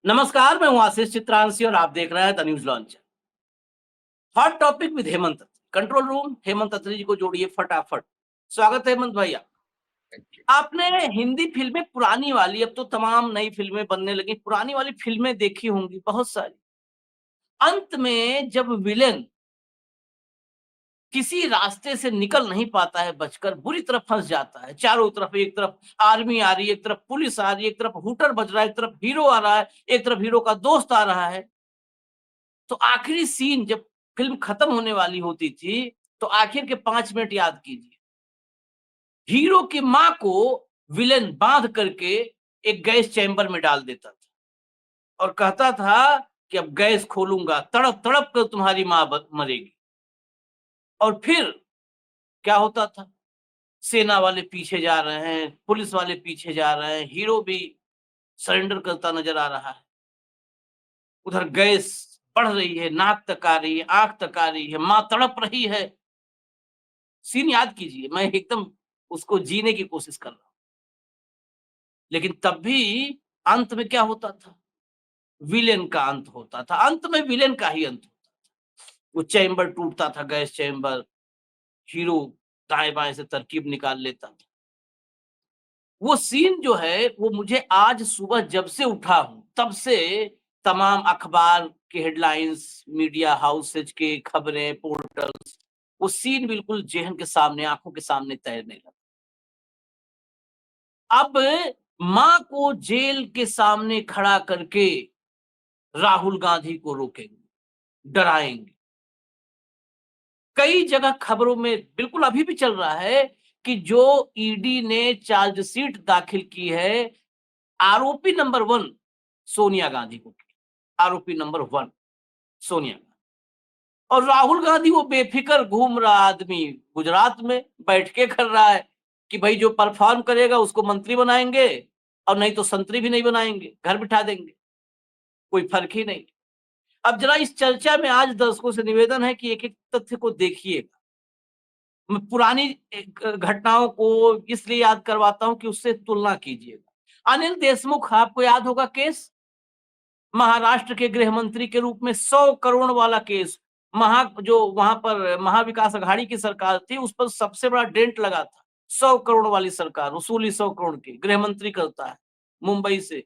नमस्कार, मैं हूं आशीष चित्रांशी और आप देख रहे हैं the news launch. Hot topic with Hemant Atri. Control room Hemant Atri ji को जोड़िए फटाफट। स्वागत है हेमंत भैया। Thank you. आपने हिंदी फिल्में पुरानी वाली, अब तो तमाम नई फिल्में बनने लगी, पुरानी वाली फिल्में देखी होंगी बहुत सारी। अंत में जब विलेन किसी रास्ते से निकल नहीं पाता है बचकर, बुरी तरह फंस जाता है। चारों तरफ, एक तरफ आर्मी आ रही है, एक तरफ पुलिस आ रही है, एक तरफ हुटर बज रहा है, एक तरफ हीरो आ रहा है, एक तरफ हीरो का दोस्त आ रहा है। तो आखिरी सीन जब फ़िल्म खत्म होने वाली होती थी, तो आखिर के 5 मिनट याद कीजिए। हीरो की माँ को विलेन बाँध करके एक गैस चैम्बर में डाल देता था और कहता था कि अब गैस खोलूँगा, तड़प-तड़प कर तुम्हारी माँ मरेगी। और फिर क्या होता था? सेना वाले पीछे जा रहे हैं, पुलिस वाले पीछे जा रहे हैं, हीरो भी सरेंडर करता नज़र आ रहा है। उधर गैस बढ़ रही है, नाक तक आ रही है, आँख तक आ रही है, माँ तड़प रही है। सीन याद कीजिए, मैं एकदम उसको जीने की कोशिश कर रहा हूँ। लेकिन तब भी अंत में क्या होता था? विलेन का अंत होता था। अंत में विलेन का ही अंत होता था। वो चैम्बर टूटता था, गैस चैम्बर, हीरो दाएँ-बाएँ से तरकीब निकाल लेता था। वो सीन जो है, वो मुझे आज सुबह जब से उठा हूँ, तब से तमाम अखबार के हेडलाइन्स, मीडिया हाउसेज के खबरें, पोर्टल्स, वो सीन बिल्कुल ज़ेहन के सामने, आँखों के सामने तैरने लगा। अब माँ को जेल के सामने खड़ा करके राहुल गांधी को रोकेंगे, डराएंगे। कई जगह खबरों में बिल्कुल अभी भी चल रहा है कि जो ईडी ने चार्जशीट दाखिल की है, आरोपी नंबर 1 सोनिया गांधी को की। आरोपी नंबर 1 सोनिया गांधी। और राहुल गांधी वो बेफिक्र घूम रहा आदमी गुजरात में बैठ के कर रहा है कि भाई जो परफॉर्म करेगा उसको मंत्री बनाएंगे और नहीं तो संतरी भी नहीं बनाएंगे, घर बिठा देंगे। कोई फर्क ही नहीं। अब जरा इस चर्चा में आज दर्शकों से निवेदन है कि एक-एक तथ्य को देखिएगा। मैं पुरानी घटनाओं को इसलिए याद करवाता हूँ कि उससे तुलना कीजिएगा। अनिल देशमुख, आपको याद होगा केस? महाराष्ट्र के गृह मंत्री के रूप में 100 करोड़ वाला केस। जो वहाँ पर महाविकास अघाड़ी की सरकार थी, उस पर सबसे बड़ा डेंट लगा था। 100 करोड़ वाली सरकार, वसूली 100 करोड़ की, गृह मंत्री करता है, मुंबई से।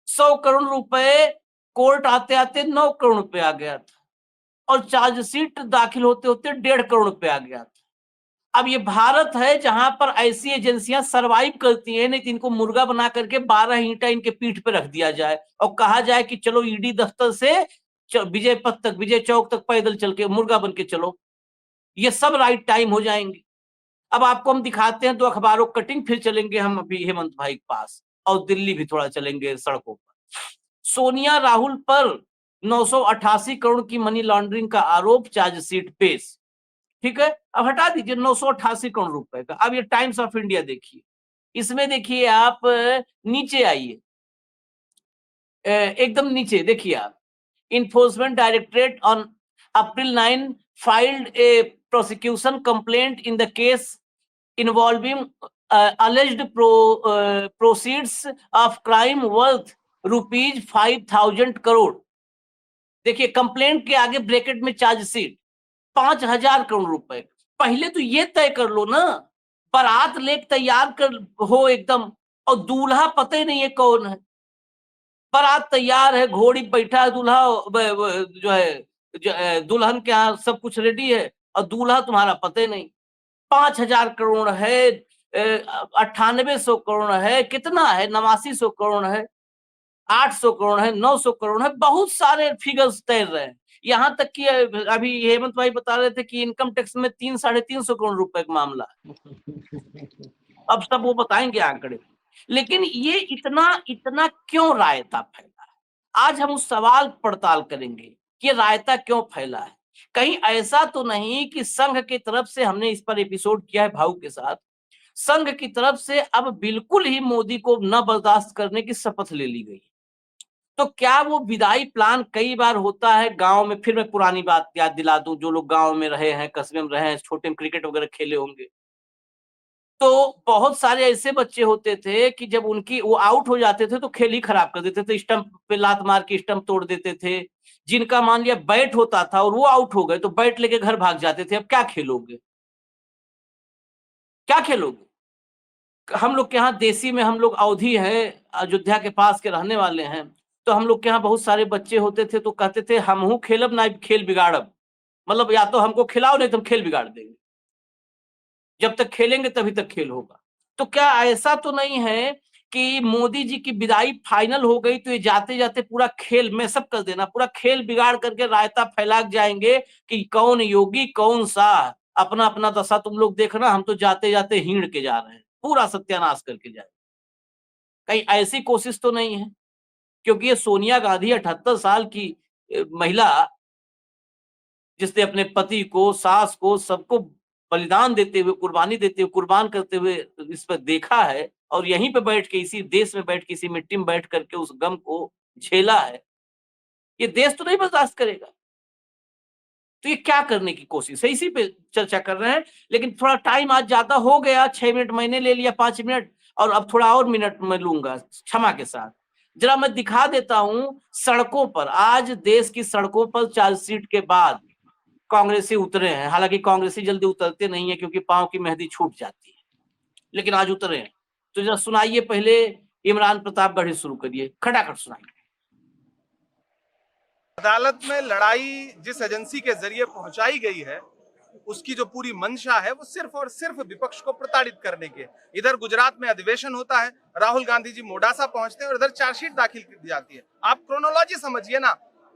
100 करोड़ रुपए कोर्ट आते-आते 9 करोड़ रुपए आ गया था और चार्जशीट दाखिल होते-होते 1.5 करोड़ रुपए आ गया था। अब ये भारत है जहां पर ऐसी एजेंसियां सरवाइव करती हैं, नहीं तो इनको मुर्गा बना करके 12 ईंटा इनके पीठ पे रख दिया जाए और कहा जाए कि चलो ईडी दफ्तर से विजय पथ तक, विजय चौक तक पैदल चल के मुर्गा बन के चलो। ये सब राइट टाइम हो जाएंगे। अब आपको हम दिखाते हैं तो अखबारों कटिंग, फिर चलेंगे हम अभी हेमंत भाई के पास और दिल्ली भी थोड़ा चलेंगे सड़कों पर। सोनिया राहुल पर 988 करोड़ की मनी लॉन्ड्रिंग का आरोप, चार्जशीट पेश। ठीक है, अब हटा दीजिए 988 करोड़ रुपए का। अब ये टाइम्स ऑफ इंडिया देखिए, इसमें देखिए आप नीचे आइए, एकदम नीचे देखिए आप, enforcement directorate on April 9 filed a prosecution complaint in the case involving alleged proceeds of crime worth rupees 5,000 crore. देखिए कंप्लेंट के आगे ब्रैकेट में चार्जशीट 5,000 करोड़ रुपए। पहले तो ये तय कर लो ना, बारात लेके तैयार कर हो एकदम, और दूल्हा पता ही नहीं है कौन है। बारात तैयार है, घोड़ी बैठा है, दूल्हा जो है दुल्हन के यहाँ सब कुछ रेडी है और दूल्हा तुम्हारा पता ही नहीं। 5,000 करोड़ है, 9800 करोड़ है, कितना है, 8900 करोड़ है, 800 करोड़ है, 900 करोड़ है, बहुत सारे फिगर्स तैर रहे हैं। यहाँ तक कि अभी हेमंत भाई बता रहे थे कि इनकम टैक्स में 300-350 करोड़ रुपए का मामला है। अब सब वो बताएंगे आंकड़े। लेकिन ये इतना इतना क्यों रायता फैला है? आज हम उस सवाल पड़ताल करेंगे कि रायता क्यों फैला है। कहीं ऐसा तो नहीं कि संघ की तरफ से, हमने इस पर एपिसोड किया है भाऊ के साथ, संघ की तरफ से अब बिल्कुल ही मोदी को न बर्दाश्त करने की शपथ ले ली गई। तो क्या वो विदाई प्लान कई बार होता है गाँव में? फिर मैं पुरानी बात याद दिला दूं, जो लोग गाँव में रहे हैं, कस्बे में रहे हैं, छोटे में क्रिकेट वगैरह खेले होंगे। तो बहुत सारे ऐसे बच्चे होते थे कि जब उनकी वो आउट हो जाते थे तो खेल ही खराब कर देते थे, स्टंप पे लात मार के स्टंप तोड़ देते थे। जिनका मान लिया बैट होता था और वो आउट हो गए तो बैट लेके घर भाग जाते थे। अब क्या खेलोगे, क्या खेलोगे? हम लोग के यहाँ देसी में, हम लोग अवधी है, अयोध्या के पास के रहने वाले हैं, तो हम लोग के यहाँ बहुत सारे बच्चे होते थे तो कहते थे हमहू खेलब ना खेल बिगाड़ब। मतलब या तो हमको खिलाओ नहीं तो हम खेल बिगाड़ देंगे, जब तक खेलेंगे तभी तक खेल होगा। तो क्या ऐसा तो नहीं है कि मोदी जी की विदाई फाइनल हो गई तो ये जाते जाते पूरा खेल मैसअप कर देना, पूरा खेल बिगाड़ करके रायता फैला के जाएंगे कि कौन योगी कौन शाह, अपना अपना दशा तुम लोग देखना, हम तो जाते जाते हीण के जा रहे हैं, पूरा सत्यानाश करके जाए। कहीं ऐसी कोशिश तो नहीं है? क्योंकि ये सोनिया गांधी 78 साल की महिला, जिसने अपने पति को, सास को, सबको बलिदान देते हुए, कुर्बानी देते हुए, कुर्बान करते हुए इस पर देखा है, और यहीं पे बैठ के, इसी देश में बैठ के, इसी मिट्टी में बैठ करके उस गम को झेला है, ये देश तो नहीं बर्दाश्त करेगा। तो ये क्या करने की कोशिश है, इसी पे चर्चा कर रहे हैं। लेकिन थोड़ा टाइम आज ज्यादा हो गया, 6 मिनट मैंने ले लिया, 5 मिनट, और अब थोड़ा और मिनट मैं लूंगा क्षमा के साथ। जरा मैं दिखा देता हूं सड़कों पर, आज देश की सड़कों पर चार्जशीट के बाद कांग्रेसी उतरे हैं। हालांकि कांग्रेसी जल्दी उतरते नहीं है क्योंकि पांव की मेहंदी छूट जाती है, लेकिन आज उतरे हैं। तो जरा सुनाइए, पहले इमरान प्रतापगढ़ी शुरू करिए, खटाखट सुनाइए। अदालत में लड़ाई जिस एजेंसी के जरिए पहुंचाई गई है, उसकी जो पूरी मंशा है वो सिर्फ और सिर्फ विपक्ष को प्रताड़ित करने की है। इधर गुजरात में अधिवेशन होता है, राहुल गांधी जी मोडासा पहुंचते हैं और इधर चार्जशीट दाखिल की जाती है। आप क्रोनोलॉजी समझिए ना।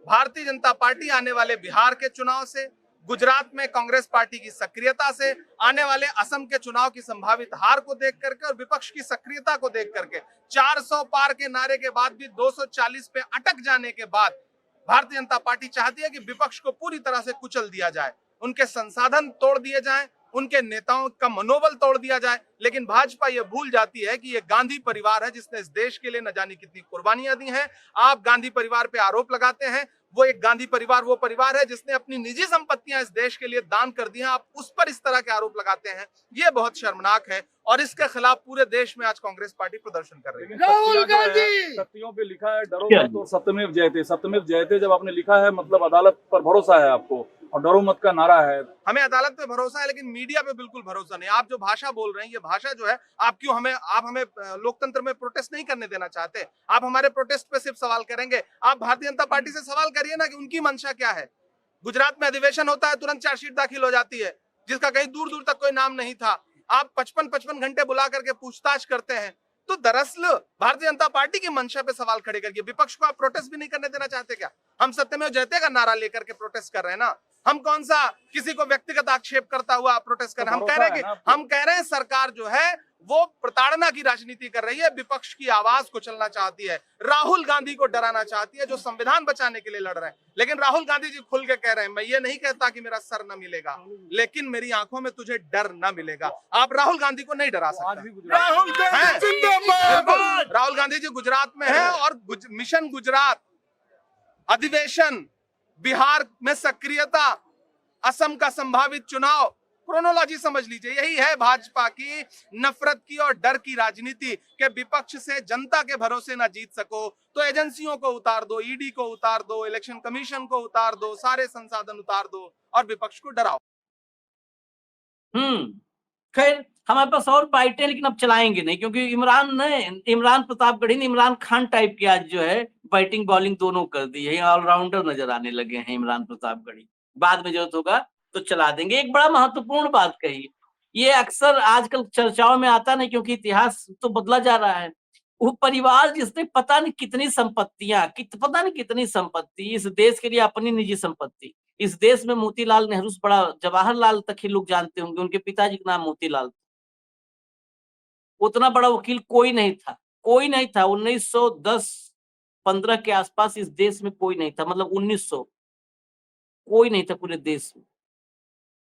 भारतीय जनता पार्टी आने वाले बिहार के चुनाव से, गुजरात में कांग्रेस पार्टी की सक्रियता से, आने वाले असम के चुनाव की संभावित हार को देख करके और विपक्ष की सक्रियता को देख करके, 400 पार के नारे के बाद भी 240 पे अटक जाने के बाद भारतीय जनता पार्टी चाहती है कि विपक्ष को पूरी तरह से कुचल दिया जाए, उनके संसाधन तोड़ दिए जाएं, उनके नेताओं का मनोबल तोड़ दिया जाए। लेकिन भाजपा ये भूल जाती है कि ये गांधी परिवार है जिसने इस देश के लिए न जाने कितनी कुर्बानियां दी हैं। आप गांधी परिवार पे आरोप लगाते हैं, वो एक गांधी परिवार वो परिवार है जिसने अपनी निजी संपत्तियां इस देश के लिए दान कर दी हैं। आप उस पर इस तरह के आरोप लगाते हैं, ये बहुत शर्मनाक है और इसके खिलाफ पूरे देश में आज कांग्रेस पार्टी प्रदर्शन कर रही है। राहुल गांधी तथ्यों पे लिखा है डरो मत और सत्यमेव जयते। सत्यमेव जयते जब आपने लिखा है मतलब अदालत पर भरोसा है आपको, और डरो मत का नारा है। हमें अदालत पे भरोसा है लेकिन मीडिया पे बिल्कुल भरोसा नहीं। आप जो भाषा बोल रहे हैं, ये भाषा जो है, आप हमें लोकतंत्र में प्रोटेस्ट नहीं करने देना चाहते। आप हमारे प्रोटेस्ट पे सिर्फ सवाल करेंगे। आप भारतीय जनता पार्टी से सवाल करिए ना कि उनकी मंशा क्या है। गुजरात में अधिवेशन होता है, तुरंत चार्जशीट दाखिल हो जाती है, जिसका कहीं दूर दूर तक कोई नाम नहीं था। आप 55-55 घंटे बुला करके पूछताछ करते हैं। तो दरअसल भारतीय जनता पार्टी की मंशा पे सवाल खड़े करके विपक्ष को आप प्रोटेस्ट भी नहीं करने देना चाहते क्या? हम सत्यमेव जयते का नारा लेकर के प्रोटेस्ट कर रहे हैं ना। हम कौन सा किसी को व्यक्तिगत आक्षेप करता हुआ प्रोटेस्ट कर रहे हैं? हम कह रहे हैं सरकार जो है वो प्रताड़ना की राजनीति कर रही है, विपक्ष की आवाज को चलना चाहती है, राहुल गांधी को डराना चाहती है जो संविधान बचाने के लिए लड़ रहे हैं। लेकिन राहुल गांधी जी खुल के कह रहे हैं, मैं ये नहीं कहता कि मेरा सर न मिलेगा, लेकिन मेरी आंखों में तुझे डर न मिलेगा। आप राहुल गांधी को नहीं डरा सकते। राहुल गांधी जी गुजरात में है और मिशन गुजरात, अधिवेशन, बिहार में सक्रियता, असम का संभावित चुनाव, क्रोनोलॉजी समझ लीजिए। यही है भाजपा की नफरत की और डर की राजनीति के विपक्ष से जनता के भरोसे ना जीत सको तो एजेंसियों को उतार दो, ईडी को उतार दो, इलेक्शन कमीशन को उतार दो, सारे संसाधन उतार दो और विपक्ष को डराओ। खैर हमारे पास और बाइटें, लेकिन अब चलाएंगे नहीं क्योंकि इमरान प्रतापगढ़ी ने इमरान खान टाइप की आज जो है बैटिंग बॉलिंग दोनों कर दी है। ऑलराउंडर नजर आने लगे हैं इमरान प्रतापगढ़ी। बाद में जरूरत होगा तो चला देंगे। एक बड़ा महत्वपूर्ण बात कही, ये अक्सर आजकल चर्चाओं में आता नहीं क्योंकि इतिहास तो बदला जा रहा है। वो परिवार जिसने पता नहीं कितनी संपत्तियां, पता नहीं कितनी संपत्ति, इस देश के लिए अपनी निजी संपत्ति, इस देश में मोतीलाल नेहरू से बड़ा जवाहरलाल तक ही लोग जानते होंगे, उनके पिताजी का नाम मोतीलाल, उतना बड़ा वकील कोई नहीं था, कोई नहीं था। 1910-15 के आसपास इस देश में कोई नहीं था, मतलब 1900 कोई नहीं था पूरे देश में।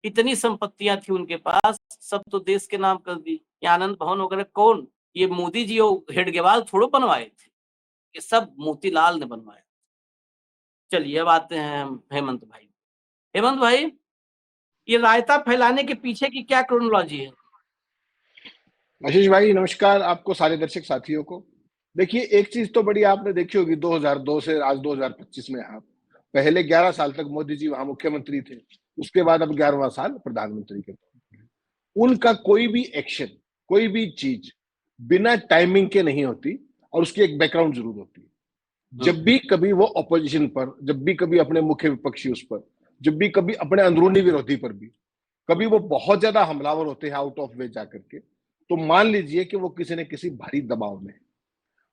इतनी संपत्तियां थी उनके पास, सब तो देश के नाम कर दी। ये आनंद भवन वगैरह कौन, ये मोदी जी और हेडगेवार थोड़ो बनवाए थे, ये सब मोतीलाल ने बनवाया। चलिए अब आते हैं हेमंत भाई। हेमंत भाई, ये रायता फैलाने के पीछे की क्या क्रोनोलॉजी है? आशीष भाई नमस्कार, आपको सारे दर्शक साथियों को। देखिए, एक चीज तो बड़ी आपने देखी होगी, 2002 से आज 2025 में आप पहले 11 साल तक मोदी जी वहां मुख्यमंत्री थे, उसके बाद अब 11वां साल प्रधानमंत्री के तौर पर। उनका कोई भी एक्शन, कोई भी चीज बिना टाइमिंग के नहीं होती और उसकी एक बैकग्राउंड जरूर होती है। जब भी कभी वो ऑपोजिशन पर, जब भी कभी अपने मुख्य विपक्षी उस पर, जब भी कभी अपने अंदरूनी विरोधी पर भी कभी वो बहुत ज्यादा हमलावर होते हैं आउट ऑफ वे जाकर के, तो मान लीजिए कि वो किसी न किसी भारी दबाव में है।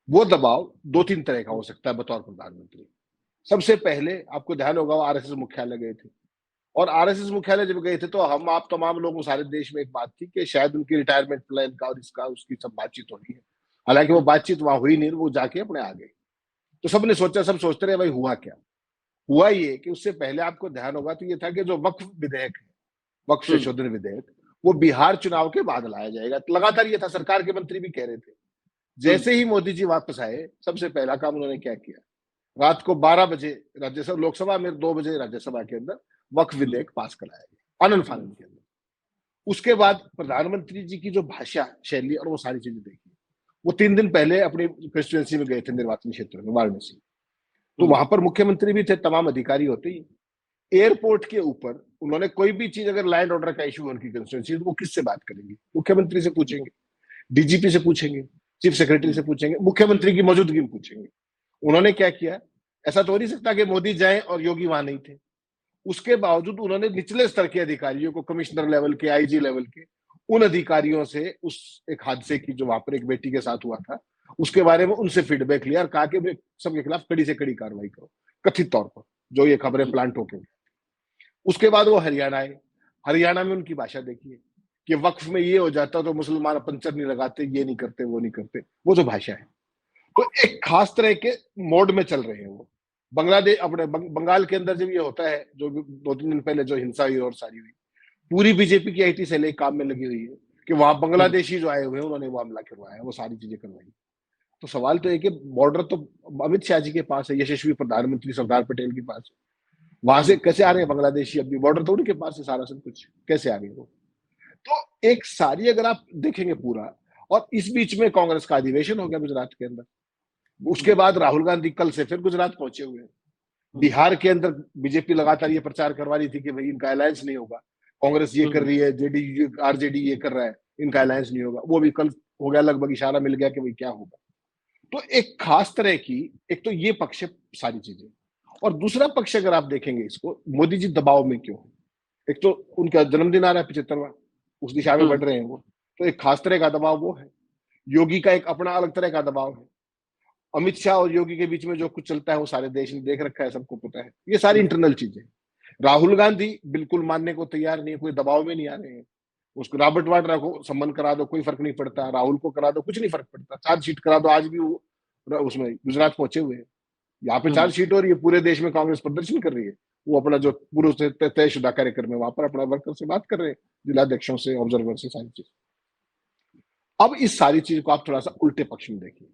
वो दबाव दो तीन तरह का हो सकता है बतौर प्रधानमंत्री। सबसे पहले आपको ध्यान होगा वो आरएसएस मुख्यालय गए थे, और आरएसएस मुख्यालय जब गए थे तो हम आप तमाम लोगों सारे देश में एक बात थी कि शायद उनकी रिटायरमेंट प्लान का और इसका उसकी सब बातचीत हो रही है। हालांकि वो बातचीत वहां हुई नहीं, वो जाके अपने आ गए। तो सबने सोचा, सब सोचते रहे भाई हुआ क्या। हुआ ये कि उससे पहले आपको ध्यान होगा तो ये था कि जो वक्फ विधेयक है, वक्फ संशोधन विधेयक, वो बिहार चुनाव के बाद लाया जाएगा। लगातार ये था, सरकार के मंत्री भी कह रहे थे। जैसे ही मोदी जी वापस आए, सबसे पहला काम उन्होंने क्या किया, रात को 12 बजे राज्यसभा, लोकसभा में 2 बजे राज्यसभा के अंदर वक्फ विधेयक पास कराया गया आनंद फानंद के अंदर। उसके बाद प्रधानमंत्री जी की जो भाषा शैली और वो सारी चीजें देखी। वो 3 दिन पहले अपनी कंस्टिट्यूएंसी में गए थे, निर्वाचन क्षेत्र में वाराणसी। तो वहां पर मुख्यमंत्री भी थे, तमाम अधिकारी होते ही। एयरपोर्ट के ऊपर उन्होंने कोई भी चीज, अगर लैंड ऑर्डर का इशू है उनकी कंस्टिट्यूएंसी, तो वो किससे बात करेंगे? मुख्यमंत्री से पूछेंगे, डीजीपी से पूछेंगे, चीफ सेक्रेटरी से पूछेंगे, मुख्यमंत्री की मौजूदगी में पूछेंगे। उन्होंने क्या किया, ऐसा तो हो नहीं सकता कि मोदी जाए और योगी वहां नहीं थे। उसके बावजूद उन्होंने निचले स्तर के अधिकारियों को, कमिश्नर लेवल के, आईजी लेवल के, उन अधिकारियों से उस एक हादसे की जो वहां पर एक बेटी के साथ हुआ था उसके बारे में उनसे फीडबैक लिया और कहा कि सबके खिलाफ कड़ी से कड़ी कार्रवाई करो, कथित तौर पर जो ये खबरें प्लांट होके। उसके बाद वो हरियाणा आए। हरियाणा में उनकी भाषा देखिए कि वक्फ में ये हो जाता तो मुसलमान पंचर नहीं लगाते, ये नहीं करते, वो नहीं करते, वो जो भाषा है। तो एक खास तरह के मोड में चल रहे हैं वो। बांग्लादेश, अपने बंगाल के अंदर जब ये होता है, जो 2-3 दिन पहले जो हिंसा हुई और सारी हुई, पूरी बीजेपी की आईटी सेल एक काम में लगी हुई है कि वहां बांग्लादेशी जो आए हुए हैं उन्होंने वो हमला करवाया, वो सारी चीजें करवाई। तो सवाल तो है कि बॉर्डर तो अमित शाह जी के पास है, यशस्वी प्रधानमंत्री सरदार पटेल के पास है, वहां से कैसे आ रहे हैं बांग्लादेशी? अभी बॉर्डर तो उनके पास है सारा सब कुछ, कैसे आ गए वो? तो एक सारी अगर आप देखेंगे पूरा, और इस बीच में कांग्रेस का अधिवेशन हो गया गुजरात के अंदर। उसके बाद राहुल गांधी कल से फिर गुजरात पहुंचे हुए हैं। बिहार के अंदर बीजेपी लगातार ये प्रचार करवा रही थी कि भाई इनका अलायंस नहीं होगा, कांग्रेस ये कर रही है, जेडीयू आरजेडी ये कर रहा है, इनका अलायंस नहीं होगा। वो भी कल हो गया, लगभग इशारा मिल गया कि भाई क्या होगा। तो एक खास तरह की, एक तो ये पक्ष है सारी चीजें, और दूसरा पक्ष अगर आप देखेंगे इसको, मोदी जी दबाव में क्यों? एक तो उनका जन्मदिन आ रहा है 75वां, उस दिशा में बढ़ रहे हैं वो, तो एक खास तरह का दबाव वो है। योगी का एक अपना अलग तरह का दबाव है। अमित शाह और योगी के बीच में जो कुछ चलता है वो सारे देश ने देख रखा है, सबको पता है। ये सारी इंटरनल चीजें। राहुल गांधी बिल्कुल मानने को तैयार नहीं है, कोई दबाव में नहीं आ रहे हैं। उसको रॉबर्ट वाड्रा को सम्मान करा दो, कोई फर्क नहीं पड़ता, राहुल को करा दो, कुछ नहीं फर्क पड़ता, चार्जशीट करा दो, आज भी वो उसमें गुजरात पहुंचे हुए हैं। यहाँ पे चार्जशीट हो रही है, पूरे देश में कांग्रेस प्रदर्शन कर रही है, वो अपना जो पूर्व से तयशुदा कार्यक्रम है वहां पर अपना वर्कर से बात कर रहे हैं, जिलाध्यक्षों से, ऑब्जर्वर से, सारी चीज। अब इस सारी चीज को आप थोड़ा सा उल्टे पक्ष में देखिए।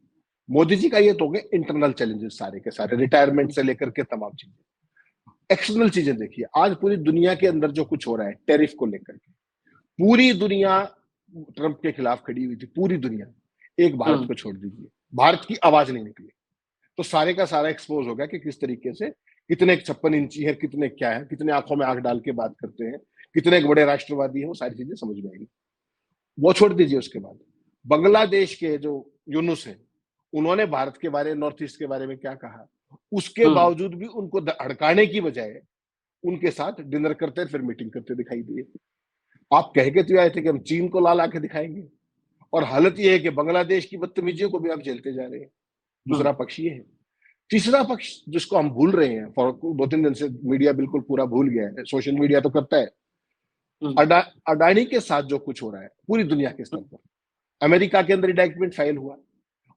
मोदी जी का ये तो हो गए इंटरनल चैलेंजेस सारे के सारे, रिटायरमेंट से लेकर के तमाम चीजें। एक्सटर्नल चीजें देखिए, आज पूरी दुनिया के अंदर जो कुछ हो रहा है टैरिफ को लेकर के, पूरी दुनिया ट्रंप के खिलाफ खड़ी हुई थी, पूरी दुनिया। एक भारत को छोड़ दीजिए, भारत की आवाज नहीं निकली। तो सारे का सारा एक्सपोज हो गया कि किस तरीके से, कितने 56 इंची है, कितने क्या है, कितने आंखों में आंख डाल के बात करते हैं, कितने बड़े राष्ट्रवादी हैं, वो सारी चीजें समझ में आएंगी। वो छोड़ दीजिए। उसके बाद बांग्लादेश के जो यूनुस है, उन्होंने भारत के बारे में, नॉर्थ ईस्ट के बारे में क्या कहा, उसके बावजूद भी उनको हड़काने की बजाय उनके साथ डिनर करते फिर मीटिंग करते दिखाई दिए। आप कह के तो आए थे कि हम चीन को ला के दिखाएंगे, और हालत यह है कि बांग्लादेश की बदतमीजियों को भी आप झेलते जा रहे हैं। दूसरा पक्ष ये है। तीसरा पक्ष जिसको हम भूल रहे हैं, 2-3 दिन से मीडिया बिल्कुल पूरा भूल गया है, सोशल मीडिया तो करता है, अडानी के साथ जो कुछ हो रहा है पूरी दुनिया के स्तर पर। अमेरिका के अंदर इंडैक्टमेंट फाइल हुआ,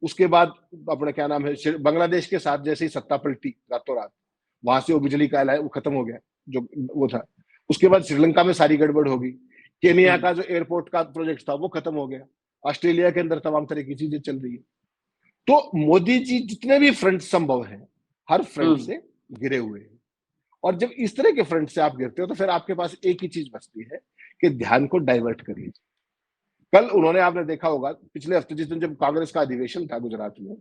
उसके बाद अपना क्या नाम है, बांग्लादेश के साथ जैसे ही सत्ता पलटी रातों रात, वहां से वो बिजली का वो खत्म हो गया जो वो था। उसके बाद श्रीलंका में सारी गड़बड़ होगी, केनिया का जो एयरपोर्ट का प्रोजेक्ट था वो खत्म हो गया, ऑस्ट्रेलिया के अंदर तमाम तरह की चीजें चल रही है। तो मोदी जी जितने भी फ्रंट संभव हैं, हर फ्रंट से गिरे हुए हैं। और जब इस तरह के फ्रंट से आप गिरते हो तो फिर आपके पास एक ही चीज बचती है कि ध्यान को डाइवर्ट करिए। कल उन्होंने, आपने देखा होगा पिछले हफ्ते जिस दिन जब कांग्रेस का अधिवेशन था गुजरात में,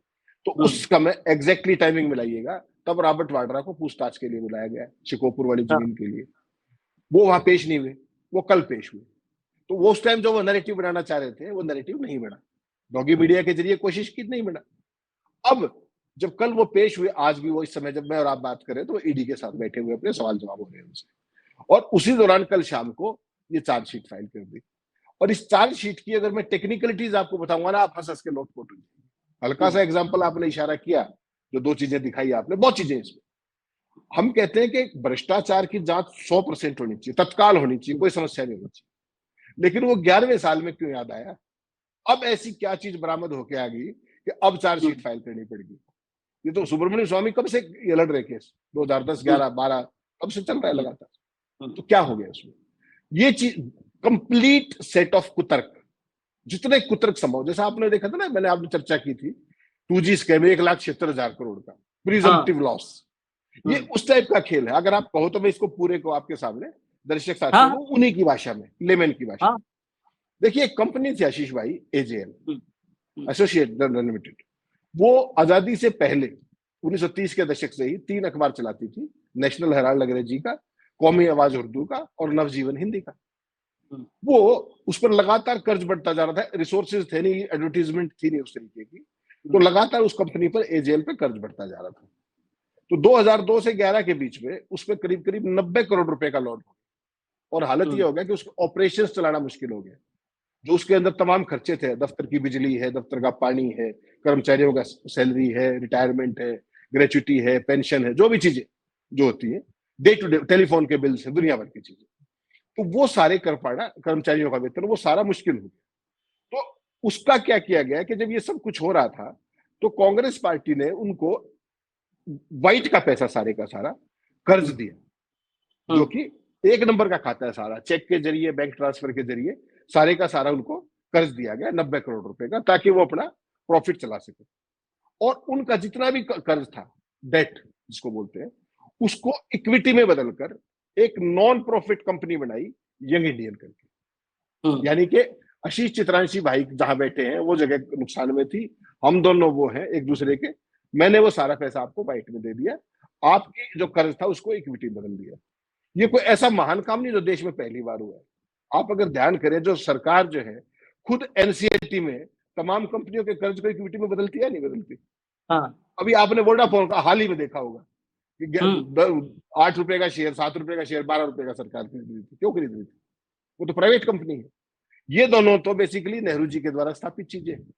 तो उस समय एग्जैक्टली टाइमिंग मिलाइएगा, तब रॉबर्ट वाड्रा को पूछताछ के लिए बुलाया गया शिकोपुर वाली जमीन के लिए। वो वहां पेश नहीं हुए, वो कल पेश हुए। तो वो उस टाइम जो वो नैरेटिव बनाना चाह रहे थे, वो नैरेटिव नहीं बना, डॉगी मीडिया के जरिए कोशिश की, नहीं बना। अब जब कल वो पेश हुए, आज भी वो इस समय जब मैं और आप बात करें तो वो ईडी के साथ बैठे हुए अपने सवाल जवाब हो रहे हैं उनसे, और उसी दौरान कल शाम को ये चार्जशीट फाइल कर दी। और इस चार्जशीट की अगर मैं टेक्निकलिटीज आपको बताऊंगा ना, आप हंस हंस के नोट पोट, हल्का सा एग्जांपल आपने इशारा किया, जो 2 चीजें दिखाई आपने, बहुत चीजें इसमें। हम कहते हैं कि भ्रष्टाचार की जांच 100% होनी चाहिए, तत्काल होनी चाहिए, कोई समस्या नहीं होनी चाहिए, लेकिन वो 11वें साल में क्यों याद आया? अब ऐसी क्या चीज बरामद होके आ गई कि अब चार्जशीट फाइल करनी पड़ेगी? ये तो सुब्रमण्यम स्वामी कब से ये लड़ रहे केस, 2010, 11, 12 कब से चल रहा है लगातार। तो क्या हो गया उसमें? ये चीज कंप्लीट सेट ऑफ कुतर्क, जितने कुतर्क संभव, जैसा आपने देखा था ना, मैंने आपने चर्चा की थी 2G स्कैम 1,76,000 करोड़ का प्रिजम्पटिव लॉस, ये उस टाइप का खेल है। अगर आप कहो तो मैं इसको पूरे को आपके सामने दर्शक साथियों को उन्हीं की भाषा में, लेमन की भाषा में, देखिए एक कंपनी थी आशीष भाई, AJL, एसोसिएट जनरल लिमिटेड। वो आजादी से पहले 1930 के दशक से ही 3 अखबार चलाती थी, नेशनल हेराल्ड अंग्रेजी का, कौमी आवाज उर्दू का और नवजीवन हिंदी का। वो उस पर लगातार कर्ज बढ़ता जा रहा था, रिसोर्सेज थे नहीं, एडवर्टीजमेंट थी नहीं उस तरीके की, तो लगातार उस कंपनी पर, AJL पे कर्ज बढ़ता जा रहा था। तो 2002 से 11 के बीच में उस पर करीब करीब 90 करोड़ रुपए का लॉस हो गया, और हालत ये हो गया कि उसके ऑपरेशन चलाना मुश्किल हो गया। जो उसके अंदर तमाम खर्चे थे, दफ्तर की बिजली है, दफ्तर का पानी है, कर्मचारियों का सैलरी है, रिटायरमेंट है, ग्रेचुटी है, पेंशन है, जो भी चीजें जो होती है, डे टू डे टेलीफोन के बिल्स है, दुनिया भर की चीजें, तो वो सारे कर पाना, कर्मचारियों का वेतन, वो सारा मुश्किल हो गया। तो उसका क्या किया गया कि जब ये सब कुछ हो रहा था, तो कांग्रेस पार्टी ने उनको वाइट का पैसा सारे का सारा कर्ज दिया, जो कि 1 नंबर का खाता है, सारा चेक के जरिए, बैंक ट्रांसफर के जरिए सारे का सारा उनको कर्ज दिया गया 90 करोड़ रुपए का, ताकि वो अपना प्रॉफिट चला सके। और उनका जितना भी कर्ज था, डेट जिसको बोलते हैं, उसको इक्विटी में बदलकर एक नॉन प्रॉफिट कंपनी बनाई, यंग इंडियन करके। यानी कि आशीष चित्रांशी भाई जहां बैठे हैं वो जगह नुकसान में थी, हम दोनों वो हैं एक दूसरे के, मैंने वो सारा पैसा आपको वाइट में दे दिया, आपकी जो कर्ज था उसको इक्विटी में बदल दिया। ये कोई ऐसा महान काम नहीं जो देश में पहली बार हुआ है। आप अगर ध्यान करें, जो सरकार जो है खुद NCLT में तमाम कंपनियों के कर्ज को इक्विटी में बदलती है, नहीं बदलती? अभी आपने वोडाफोन का हाल ही में देखा होगा कि 8 रुपए का शेयर, 7 रुपए का शेयर, 12 रुपए का सरकार खरीद रही थी। क्यों खरीद रही थी? वो तो प्राइवेट कंपनी है। ये दोनों तो बेसिकली नेहरू जी के द्वारा स्थापित चीजें हैं।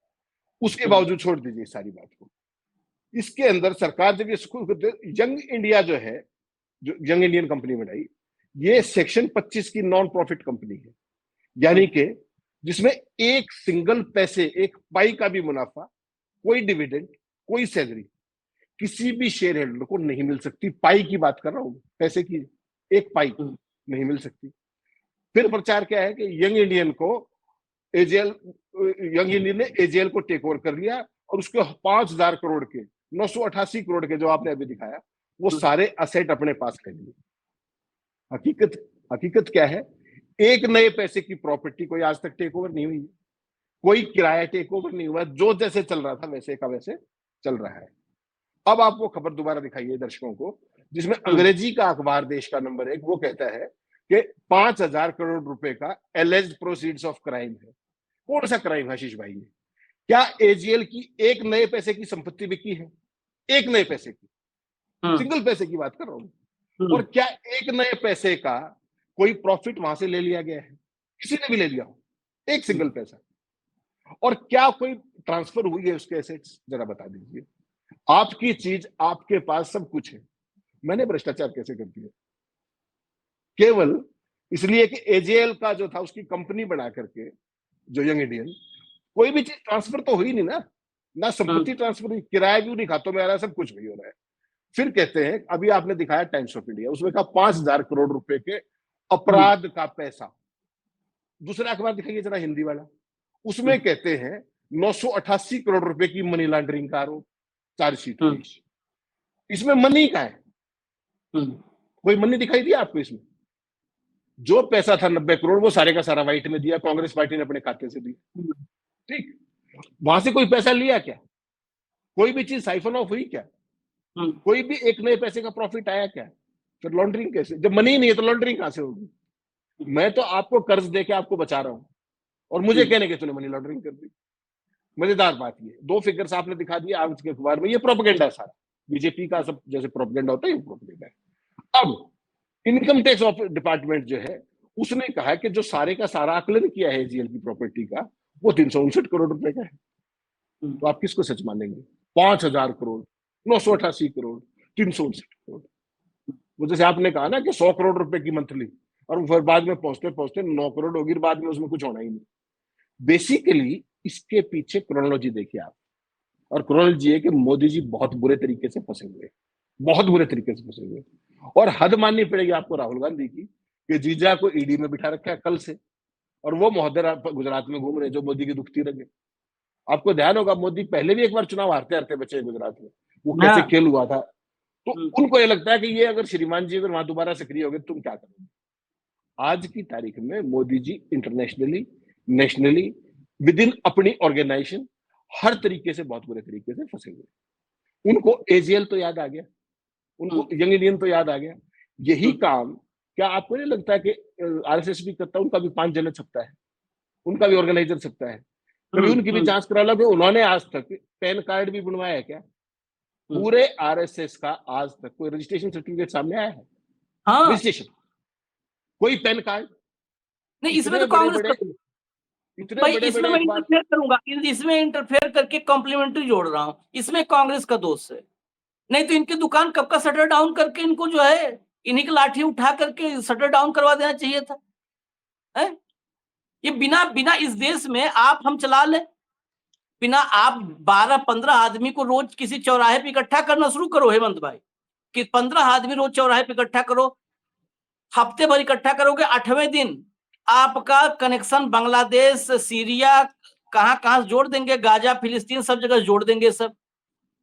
उसके बावजूद छोड़ दीजिए सारी बात को, इसके अंदर सरकार जब ये यंग इंडिया जो है, जो यंग इंडियन कंपनी बनाई, ये सेक्शन 25 की नॉन प्रॉफिट कंपनी है, यानी कि जिसमें एक सिंगल पैसे, एक पाई का भी मुनाफा, कोई डिविडेंड, कोई सैलरी किसी भी शेयर होल्डर को नहीं मिल सकती। पाई की बात कर रहा हूं, पैसे की, एक पाई नहीं मिल सकती। फिर प्रचार क्या है कि यंग इंडियन को यंग इंडियन ने AJL को टेक ओवर कर लिया, और उसके 5,000 करोड़ के 988 करोड़ के जो आपने अभी दिखाया, वो सारे असेट अपने पास कर लिए। हकीकत क्या है? एक नए पैसे की प्रॉपर्टी कोई आज तक टेक ओवर नहीं हुई, कोई किराया टेक ओवर नहीं हुआ, जो जैसे चल रहा था वैसे का वैसे चल रहा है। अब आप वो खबर दोबारा दिखाइए दर्शकों को, जिसमें अंग्रेजी का अखबार देश का नंबर 1 वो कहता है कि 5,000 करोड़ रुपए का एलिज्ड प्रोसीड्स ऑफ क्राइम है। कौन सा क्राइम है आशीष भाई? क्या AJL की एक नए पैसे की संपत्ति बिकी है? एक नए पैसे की, सिंगल पैसे की बात कर रहा हूं। और क्या एक नए पैसे का कोई प्रॉफिट वहां से ले लिया गया है? किसी ने भी ले लिया हो एक सिंगल पैसा? और क्या कोई ट्रांसफर हुई है उसके एसेट्स? जरा बता दीजिए। आपकी चीज आपके पास सब कुछ है, मैंने भ्रष्टाचार कैसे कर दिया? केवल इसलिए कि AJL का जो था उसकी कंपनी बना करके, जो यंग इंडियन, कोई भी चीज ट्रांसफर तो हुई नहीं ना संपत्ति ट्रांसफर हुई, किराया भी नहीं, खातों में आ रहा है, सब कुछ वही हो रहा है। फिर कहते हैं, अभी आपने दिखाया टाइम्स ऑफ इंडिया, उसमें कहा 5,000 करोड़ रुपए के अपराध का पैसा। दूसरा अखबार दिखाइए जरा, हिंदी वाला, उसमें कहते हैं 988 करोड़ रुपए की मनी लॉन्ड्रिंग का आरोप, चार्जशीट। इसमें मनी का है, कोई मनी दिखाई दिया आपको इसमें? जो पैसा था 90 करोड़ वो सारे का सारा व्हाइट में दिया, कांग्रेस पार्टी ने अपने खाते से दिया। ठीक, वहां से कोई पैसा लिया क्या? कोई भी चीज साइफन ऑफ हुई क्या? कोई भी एक नए पैसे का प्रॉफिट आया क्या? फिर लॉन्ड्रिंग कैसे? जब मनी ही नहीं है तो लॉन्ड्रिंग कहां से होगी? मैं तो आपको कर्ज देके आपको बचा रहा हूं और मुझे कहने के तूने मनी लॉन्ड्रिंग कर दी। मजेदार बात ये, दो फिगर्स आपने दिखा दिया आज के अखबार में, ये प्रोपेगेंडा है सारा, बीजेपी का सब जैसे प्रोपेगेंडा होता है ये प्रोपेगेंडा है। अब इनकम टैक्स डिपार्टमेंट जो है उसने कहा कि जो सारे का सारा आकलन किया है एजीएल की प्रॉपर्टी का वो 359 करोड़ रुपए का है। तो आप किसको सच मानेंगे? 5,000 करोड़, 988 करोड़, 359 करोड़। वो जैसे आपने कहा ना कि 100 करोड़ रुपए की मंथली, और फिर बाद में पहुंचते पहुंचते 9 करोड़ होगी, बाद में उसमें कुछ होना ही नहीं। बेसिकली इसके पीछे क्रोनोलॉजी देखिए आप, और क्रोनोलॉजी है कि मोदी जी बहुत बुरे तरीके से फंसे हुए, बहुत बुरे तरीके से फंसे हुए। और हद माननी पड़ेगी आपको राहुल गांधी की कि जीजा को ईडी में बिठा रखा है कल से, और वो महोदय गुजरात में घूम रहे जो मोदी की दुखती रगे। आपको ध्यान होगा मोदी पहले भी एक बार चुनाव हारते हारते बचे गुजरात में, वो कैसे खेल हुआ था। तो उनको ये लगता है कि ये अगर श्रीमान जी अगर वहां दोबारा सक्रिय हो गए तुम क्या करोगे। आज की तारीख में Modi ji internationally, nationally, with in अपनी ऑर्गेनाइजेशन हर तरीके से बहुत बुरे तरीके से फंसे हुए। उनको एजीएल तो याद आ गया, उनको यंग इंडियन तो याद आ गया। यही काम क्या आपको नहीं लगता है कि आरएसएस भी करता है? उनका भी 5 जन सकता है, उनका भी ऑर्गेनाइजर सकता है। कभी उनकी भी जांच करा लो कि उन्होंने आज तक पैन कार्ड भी बनवाया है क्या? पूरे आरएसएस का आज तक कोई रजिस्ट्रेशन सर्टिफिकेट सामने आया है? हाँ, रजिस्ट्रेशन, कोई पैन कार्ड नहीं, इसमें तो कांग्रेस इतने भाई बड़े इसमें बड़े मैं इंटरफेयर करूंगा, इसमें इंटरफेयर करके कॉम्प्लीमेंट्री जोड़ रहा हूं, इसमें कांग्रेस का दोष है। नहीं तो इनकी दुकान कब का शटर डाउन करके इनको जो है इन्हीं की लाठी उठा करके शटर डाउन करवा देना चाहिए था। है? ये बिना बिना इस देश में आप हम चला लें, बिना आप 12-15 आदमी को रोज किसी चौराहे पे इकट्ठा करना शुरू करो हेमंत भाई, कि 15 आदमी रोज चौराहे पे इकट्ठा करो, हफ्ते भर इकट्ठा करोगे, 8वें दिन आपका कनेक्शन बांग्लादेश, सीरिया, कहां कहां जोड़ देंगे, गाजा, फिलिस्तीन, सब जगह जोड़ देंगे सब।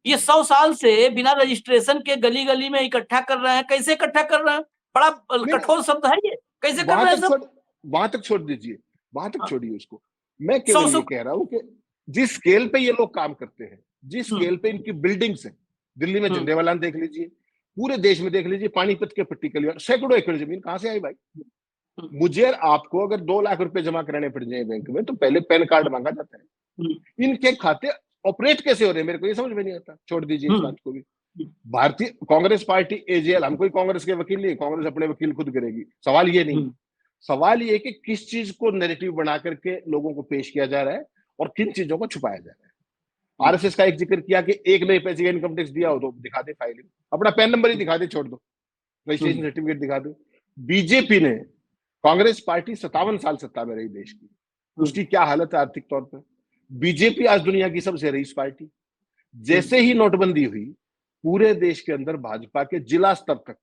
ये 100 साल से बिना रजिस्ट्रेशन के गली गली में इकट्ठा कर रहे हैं। कैसे इकट्ठा कर रहे हैं? बड़ा कठोर शब्द है ये, कैसे कर रहे हैं सब? वहां तक छोड़ दीजिए, वहां तक छोड़िए उसको। मैं केवल ये कह रहा हूं कि जिस स्केल पे ये लोग काम करते हैं, जिस स्केल पे इनकी बिल्डिंग्स है, दिल्ली में झंडेवाला देख लीजिए, पूरे देश में देख लीजिए, पानीपत के पट्टी कलियार सैकड़ों एकड़ जमीन कहां से आई भाई? मुझे आपको अगर 2 लाख रुपए जमा कराने पड़ जाए बैंक में तो पहले पैन कार्ड मांगा जाता है। इनके खाते ऑपरेट कैसे हो रहे हैं मेरे को ये समझ में नहीं आता। छोड़ दीजिए इस बात को भी। भारतीय कांग्रेस पार्टी एजेएल, हम कोई कांग्रेस के वकील नहीं, कांग्रेस अपने वकील खुद करेगी। सवाल ये नहीं, सवाल ये कि किस चीज को नैरेटिव बना करके लोगों को पेश किया जा रहा है और किन चीजों को छुपाया जा रहा है। आरएसएस का एक जिक्र किया कि एक नए पैसे का इनकम टैक्स दिया हो तो दिखा दे फाइलिंग, अपना पैन नंबर ही दिखा दे, छोड़ दो रजिस्ट्रेशन सर्टिफिकेट दिखा दो। बीजेपी ने, कांग्रेस पार्टी 57 साल सत्ता में रही देश की, उसकी क्या हालत है आर्थिक तौर पर? बीजेपी आज दुनिया की सबसे रईस पार्टी। जैसे ही नोटबंदी हुई पूरे देश के अंदर भाजपा के जिला स्तर तक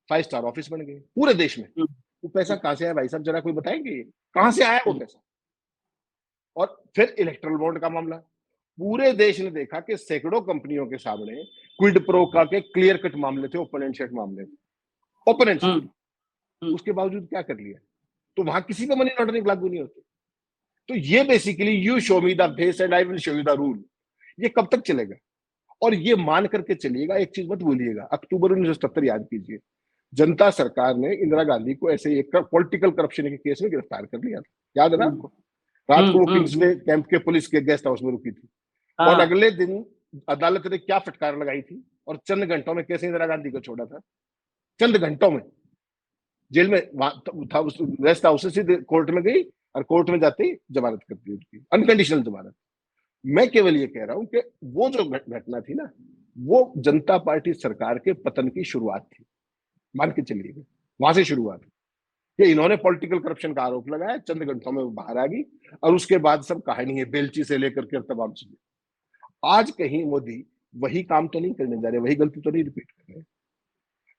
5 स्टार ऑफिस बन गए पूरे देश में। वो पैसा कहां से आया भाई साहब, जरा कोई बताएंगे कहां से आया वो पैसा? और फिर इलेक्ट्रल बॉन्ड का मामला, पूरे देश ने देखा कि सैकड़ों कंपनियों के सामने क्विड प्रो का के क्लियर कट मामले थे, ओपन एंड शट मामले थे, ओपन एंड शट। उसके बावजूद क्या कर लिया? तो वहां किसी पे मनी लॉन्ड्रिंग लागू नहीं होती। तो ये basically you show me the face and I will show you the rule, ये कब तक चलेगा? और ये मान करके चलिएगा, एक चीज मत भूलिएगा, अक्टूबर 1977 याद कीजिए, जनता सरकार ने इंदिरा गांधी को ऐसे एक पॉलिटिकल करप्शन के केस में गिरफ्तार कर लिया था, याद है ना आपको? रात को वो किंग्सवे कैंप के पुलिस के गेस्ट हाउस में रुकी थी और अगले दिन अदालत ने क्या फटकार लगाई थी और चंद घंटों में कैसे इंदिरा गांधी को छोड़ा था। चंद घंटों में जेल में था, उस गेस्ट हाउस से सीधे कोर्ट में गई और कोर्ट में जाते ही जमानत कर दी उसकी, अनकंडीशनल जमानत। मैं केवल ये कह रहा हूं कि वो जो घटना थी ना, वो जनता पार्टी सरकार के पतन की शुरुआत थी, मान के चलिएगा वहां से शुरुआत कि इन्होंने पॉलिटिकल करप्शन का आरोप लगाया, चंद घंटों में वो बाहर आ गई और उसके बाद सब कहानी है बेलची से लेकर के तमाम चीजें। आज कहीं मोदी वही काम तो नहीं करने जा रहे, वही गलती तो नहीं रिपीट कर रहे।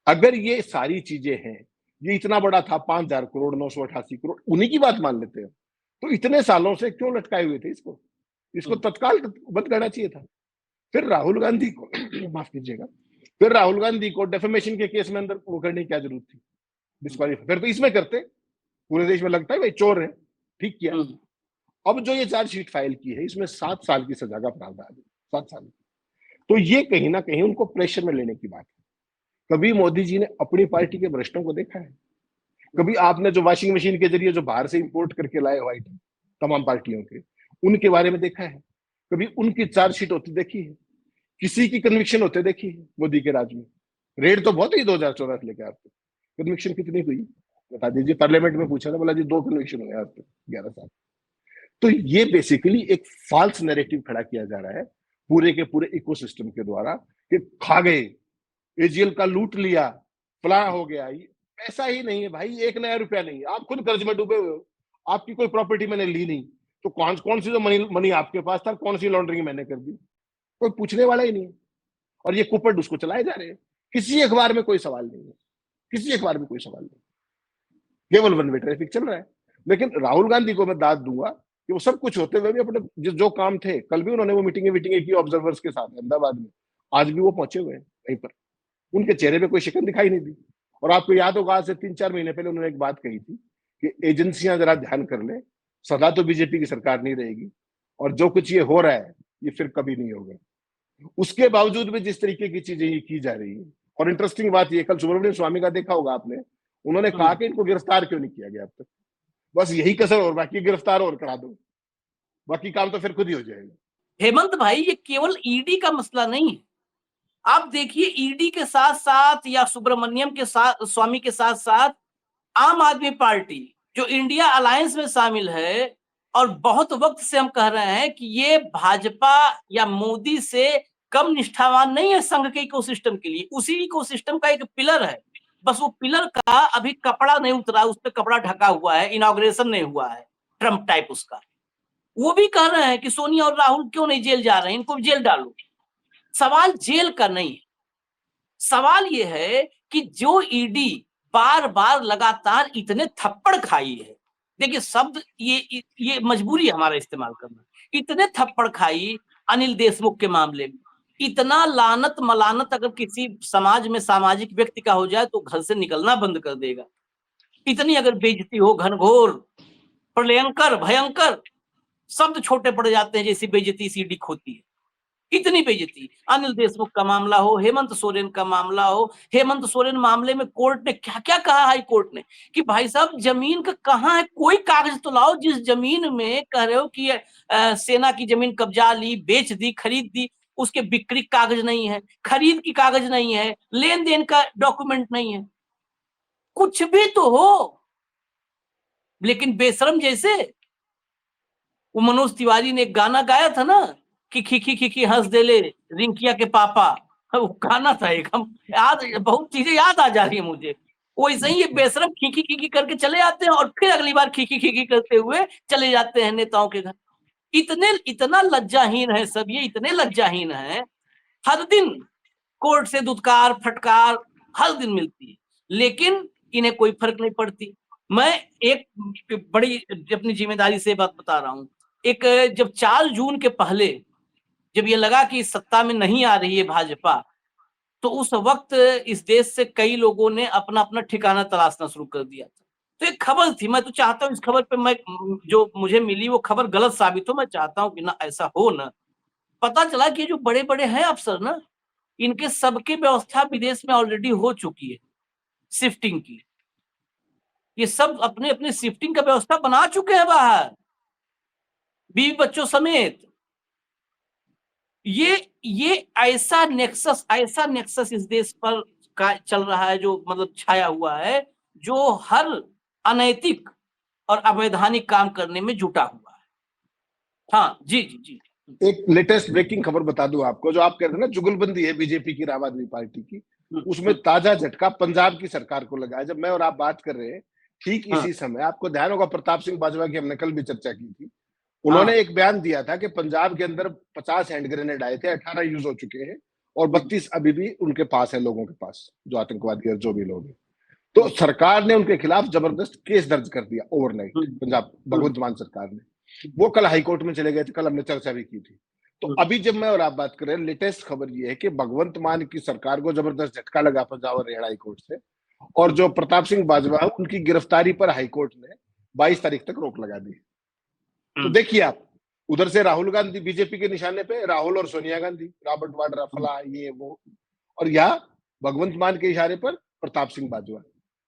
अगर ये सारी चीजें हैं, ये इतना बड़ा था 5,000 करोड़ 988 करोड़, उन्हीं की बात मान लेते हैं, तो इतने सालों से क्यों लटकाए हुए थे इसको तत्काल बंद करना चाहिए था। फिर राहुल गांधी को माफ कीजिएगा, फिर राहुल गांधी को डेफेमेशन के केस में अंदर वो करने की क्या जरूरत थी? डिस्क्वालीफाई फिर तो इसमें करते पूरे देश में लगता है भाई चोर है, ठीक किया। हम्म, अब जो ये चार्जशीट फाइल की है इसमें 7 साल की सजा का प्रावधान है, 7 साल। तो ये कहीं ना कहीं उनको प्रेशर में लेने की बात है। कभी मोदी जी ने अपनी पार्टी के भ्रष्टों को देखा है? कभी आपने जो वॉशिंग मशीन के जरिए जो बाहर से इंपोर्ट करके लाए व्हाइट तमाम पार्टियों के, उनके बारे में देखा है? कभी उनकी चार्जशीट होती देखी है? किसी की कन्विक्शन होते देखी है मोदी के राज में? रेड तो बहुत ही 2014 से लेकर आज तक, कन्विक्शन कितनी हुई बता दीजिए। पार्लियामेंट में पूछा था, बोला जी 2 कन्विक्शन हुए आज तक 11 साल। तो ये बेसिकली एक फॉल्स नैरेटिव खड़ा किया जा रहा है पूरे के पूरे इकोसिस्टम के द्वारा कि खा गए, एजीएल का लूट लिया, फलाना हो गया। ऐसा ही नहीं है भाई, 1 नया रुपया नहीं है। आप खुद कर्ज में डूबे हुए हो, आपकी कोई प्रॉपर्टी मैंने ली नहीं, तो कौन सी जो मनी आपके पास था, कौन सी लॉन्ड्रिंग मैंने कर दी? कोई पूछने वाला ही नहीं है। और ये कुपट उसको चलाए जा रहे हैं। किसी अखबार में कोई सवाल नहीं है, किसी अखबार में कोई सवाल नहीं, केवल वन वे ट्रैफिक चल रहा है। लेकिन राहुल गांधी को मैं दाद दूंगा कि वो सब कुछ होते हुए भी अपने जो काम थे, कल भी उन्होंने वो मीटिंगें की ऑब्जर्वर्स के साथ अहमदाबाद में, आज भी वो पहुंचे हुए हैं वहीं पर, उनके चेहरे पे कोई शिकन दिखाई नहीं दी। और आपको याद होगा आज से 3-4 महीने पहले उन्होंने एक बात कही थी कि एजेंसियां जरा ध्यान कर ले, सदा तो बीजेपी की सरकार नहीं रहेगी, और जो कुछ ये हो रहा है ये फिर कभी नहीं होगा। उसके बावजूद भी जिस तरीके की चीजें ये की जा रही है, और इंटरेस्टिंग बात ये, कल सुब्रमण्यम स्वामी का देखा होगा आपने, उन्होंने कहा कि इनको गिरफ्तार क्यों नहीं किया गया अब तक, बस यही कसर, और बाकी गिरफ्तार और करा दो, बाकी काम तो फिर खुद ही हो जाएगा। हेमंत भाई, ये केवल ईडी का मसला नहीं है। आप देखिए, ईडी के साथ साथ या सुब्रमण्यम के साथ, स्वामी के साथ साथ आम आदमी पार्टी जो इंडिया अलायंस में शामिल है, और बहुत वक्त से हम कह रहे हैं कि ये भाजपा या मोदी से कम निष्ठावान नहीं है संघ के इकोसिस्टम के लिए, उसी इकोसिस्टम का एक पिलर है। बस वो पिलर का अभी कपड़ा नहीं उतरा, उस पर कपड़ा ढका हुआ है, इनॉग्रेशन नहीं हुआ है ट्रम्प टाइप उसका। वो भी कह रहे हैं कि सोनिया और राहुल क्यों नहीं जेल जा रहे हैं, इनको जेल डालो। सवाल जेल का नहीं है, सवाल ये है कि जो ईडी बार बार लगातार इतने थप्पड़ खाई है, देखिए शब्द ये मजबूरी है हमारा इस्तेमाल करना, इतने थप्पड़ खाई अनिल देशमुख के मामले में, इतना लानत मलानत अगर किसी समाज में सामाजिक व्यक्ति का हो जाए तो घर से निकलना बंद कर देगा। इतनी अगर बेइज्जती हो, घनघोर, प्रलयंकर, भयंकर शब्द छोटे पड़ जाते हैं जैसी बेइज्जती सीडी होती है। इतनी बेइज्जती, अनिल देशमुख का मामला हो, हेमंत सोरेन का मामला हो, हेमंत सोरेन मामले में कोर्ट ने क्या क्या कहा, हाई कोर्ट ने, कि भाई साहब जमीन का कहाँ है, कोई कागज तो लाओ। जिस जमीन में कह रहे हो कि सेना की जमीन कब्जा ली, बेच दी, खरीद दी, उसके बिक्री कागज नहीं है, खरीद की कागज नहीं है, लेन देन का डॉक्यूमेंट नहीं है, कुछ भी तो हो। लेकिन बेशरम जैसे वो मनोज तिवारी ने एक गाना गाया था ना कि खिखी खिखी हंस दे ले रिंकिया के पापा, वो गाना था एक, हम याद, बहुत चीजें याद आ जा रही है मुझे। वैसे ही ये बेशरम खिखी खिखी करके चले जाते हैं और फिर अगली बार खिखी खिखी करते हुए चले जाते हैं नेताओं के घर। इतना लज्जाहीन है सब, ये इतने लज्जाहीन है। हर दिन कोर्ट से दुत्कार फटकार हर दिन मिलती है, लेकिन इन्हें कोई फर्क नहीं पड़ती। मैं एक बड़ी अपनी जिम्मेदारी से बात बता रहा हूं। एक जब 4 जून के पहले जब ये लगा कि सत्ता में नहीं आ रही है भाजपा, तो उस वक्त इस देश से कई लोगों ने अपना अपना ठिकाना तलाशना शुरू कर दिया था। तो एक खबर थी, मैं तो चाहता हूँ इस खबर पे, मैं जो मुझे मिली वो खबर गलत साबित हो, मैं चाहता हूँ कि ना ऐसा हो ना। पता चला कि जो बड़े बड़े हैं अफसर ना, इनके सबकी व्यवस्था विदेश में ऑलरेडी हो चुकी है शिफ्टिंग की। ये सब अपने अपने शिफ्टिंग का व्यवस्था बना चुके हैं बाहर, बीवी बच्चों समेत। ये ऐसा नेक्सस इस देश पर का चल रहा है, जो मतलब छाया हुआ है, जो हर अनैतिक और अवैधानिक काम करने में जुटा हुआ है। हाँ जी जी जी। एक लेटेस्ट ब्रेकिंग खबर बता दूं आपको, जो आप कह रहे हैं ना जुगलबंदी है बीजेपी की, आम आदमी पार्टी की, उसमें ताजा झटका पंजाब की सरकार को लगा है। जब मैं और आप बात कर रहे हैं ठीक इसी समय, आपको ध्यान होगा प्रताप सिंह बाजवा की हमने कल भी चर्चा की थी, उन्होंने एक बयान दिया था कि पंजाब के अंदर 50 हैंड ग्रेनेड आए थे, 18 यूज हो चुके हैं और 32 अभी भी उनके पास है, लोगों के पास, जो आतंकवादी और जो भी लोग हैं। तो सरकार ने उनके खिलाफ जबरदस्त केस दर्ज कर दिया ओवरनाइट, पंजाब भगवंत मान सरकार ने। वो कल हाईकोर्ट में चले गए थे, कल हमने चर्चा भी की थी। तो अभी जब मैं और आप बात कर रहे हैं, लेटेस्ट खबर ये है कि भगवंत मान की सरकार को जबरदस्त झटका लगा पंजाब और हरियाणा हाईकोर्ट से, और जो प्रताप सिंह बाजवा है उनकी गिरफ्तारी पर हाईकोर्ट ने 22 तारीख तक रोक लगा दी। तो देखिए आप, उधर से राहुल गांधी बीजेपी के निशाने पे, राहुल और सोनिया गांधी, रॉबर्ट वाड्रा, फला ये वो, और यहाँ भगवंत मान के इशारे पर प्रताप सिंह बाजवा।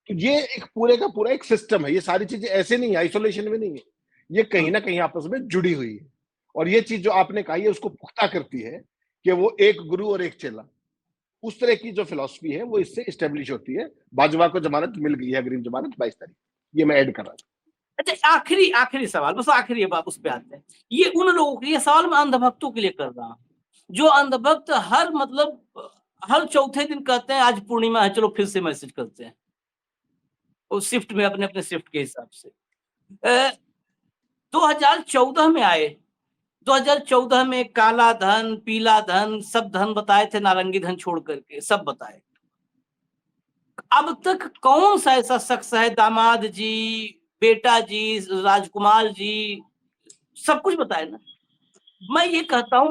तो ये एक पूरे का पूरा एक सिस्टम है। ये सारी चीजें ऐसे नहीं है, आइसोलेशन में नहीं है, ये कहीं ना कहीं आपस में जुड़ी हुई है। और ये चीज जो आपने कही है उसको पुख्ता करती है कि वो एक गुरु और एक चेला, उस तरह की जो फिलॉसफी है वो इससे स्टेब्लिश होती है। बाजवा को जमानत मिल गई है, अग्रिम जमानत 22 तारीख। ये मैं ऐड कर रहा था। अच्छा, आखिरी सवाल, बस आखिरी बात उस पे आते हैं। ये उन लोगों के, ये सवाल मैं अंधभक्तों के लिए कर रहा हूँ, जो अंधभक्त हर चौथे दिन कहते हैं आज पूर्णिमा है, चलो फिर से मैसेज करते हैं, उस शिफ्ट में, अपने अपने शिफ्ट के हिसाब से। 2014 में आए, 2014 में काला धन, पीला धन, सब धन बताए थे, नारंगी धन छोड़ करके सब बताए। अब तक कौन सा ऐसा शख्स है, दामाद जी, बेटा जी, राजकुमार जी, सब कुछ बताए ना। मैं ये कहता हूं,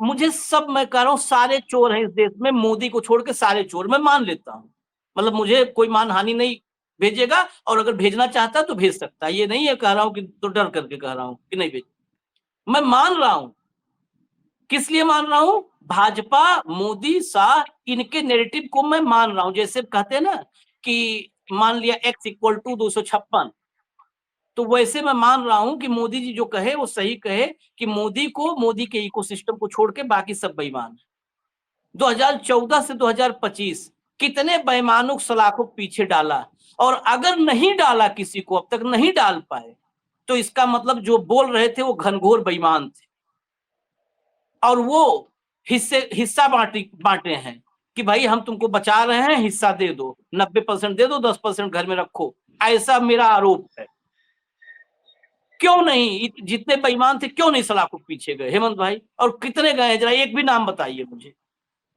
मुझे सब, मैं कह रहा हूं सारे चोर हैं इस देश में, मोदी को छोड़ के सारे चोर, मैं मान लेता हूं। मतलब मुझे कोई मानहानि नहीं भेजेगा, और अगर भेजना चाहता है तो भेज सकता है, ये नहीं है कह रहा हूं कि तो डर करके कह रहा हूं कि नहीं भेज। मैं मान रहा हूं, किस लिए मान रहा हूं? भाजपा, मोदी, शाह, इनके नैरेटिव को मैं मान रहा हूं। जैसे कहते हैं ना कि मान लिया x = 256, तो वैसे मैं मान रहा हूं कि मोदी जी जो कहे वो सही कहे, कि मोदी के इकोसिस्टम को छोड़ के बाकी सब बेईमान है। 2014 से 2025 कितने बेईमानों सलाखों पीछे डाला, और अगर नहीं डाला किसी को, अब तक नहीं डाल पाए, तो इसका मतलब जो बोल रहे थे वो घनघोर बेईमान थे, और वो हिस्सा बांटे हैं कि भाई हम तुमको बचा रहे हैं, हिस्सा दे दो, 90% दे दो, 10% घर में रखो, ऐसा मेरा आरोप है। क्यों नहीं, जितने बेईमान थे क्यों नहीं सलाखों पीछे गए हेमंत भाई? और कितने गए हैं, जरा एक भी नाम बताइए मुझे।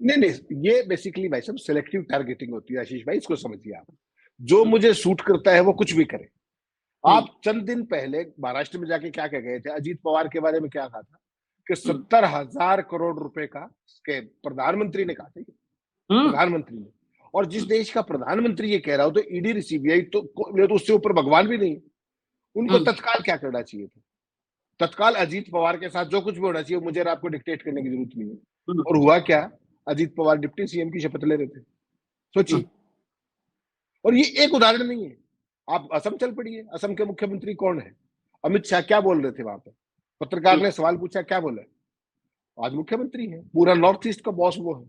नहीं, ये बेसिकली भाई साहब सिलेक्टिव टारगेटिंग होती है आशीष भाई, इसको समझिए आप। जो मुझे सूट करता है वो कुछ भी करे। आप चंद दिन पहले महाराष्ट्र में जाके क्या कह गए थे, अजीत पवार के बारे में क्या कहा था कि 70,000 करोड़ रुपए का प्रधानमंत्री ने कहा था, प्रधानमंत्री ने। और जिस देश का प्रधानमंत्री ये कह रहा हो तो ईडी सीबीआई तो उससे ऊपर भगवान भी नहीं। उनको तत्काल क्या करना चाहिए था? तत्काल अजीत पवार के साथ जो कुछ भी होना चाहिए, मुझे और आपको डिक्टेट करने की जरूरत नहीं है। और हुआ क्या? अजीत पवार डिप्टी सीएम की शपथ ले रहे थे, सोचिए। और ये एक उदाहरण नहीं है, आप असम चल पड़िए, असम के मुख्यमंत्री कौन है? अमित शाह क्या बोल रहे थे वहां पर? पत्रकार ने सवाल पूछा, क्या बोले? आज मुख्यमंत्री है, पूरा नॉर्थ ईस्ट का बॉस वो है।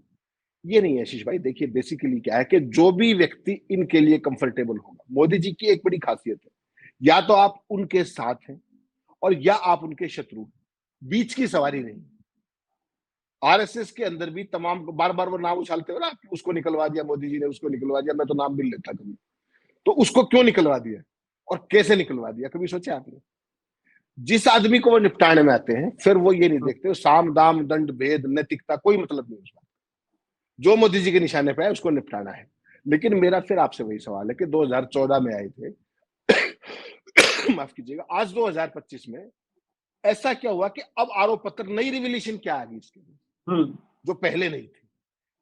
ये नहीं है आशीष भाई। देखिए बेसिकली क्या है कि जो भी व्यक्ति इनके लिए कंफर्टेबल होगा, मोदी जी की एक बड़ी खासियत है, या तो आप उनके साथ हैं और या आप उनके शत्रु, बीच की सवारी नहीं। आरएसएस के अंदर भी तमाम बार बार वो नाम उछालते हो ना, उसको निकलवा दिया मोदी जी ने, उसको निकलवा दिया, मैं तो नाम भी लेता कभी। तो उसको क्यों निकलवा दिया और कैसे निकलवा दिया, कभी सोचा आपने? जिस आदमी को वो निपटाने में आते हैं, फिर वो ये नहीं देखते साम दाम दंड भेद नैतिकता, कोई मतलब नहीं उसका। जो मोदी जी के निशाने पे है उसको निपटाना है। लेकिन मेरा फिर आपसे वही सवाल है कि 2014 में आए थे माफ कीजिएगा, आज 2025 में ऐसा क्या हुआ कि अब आरोप पत्र, नई रिविलेशन क्या आ गई इसके लिए जो पहले नहीं थी?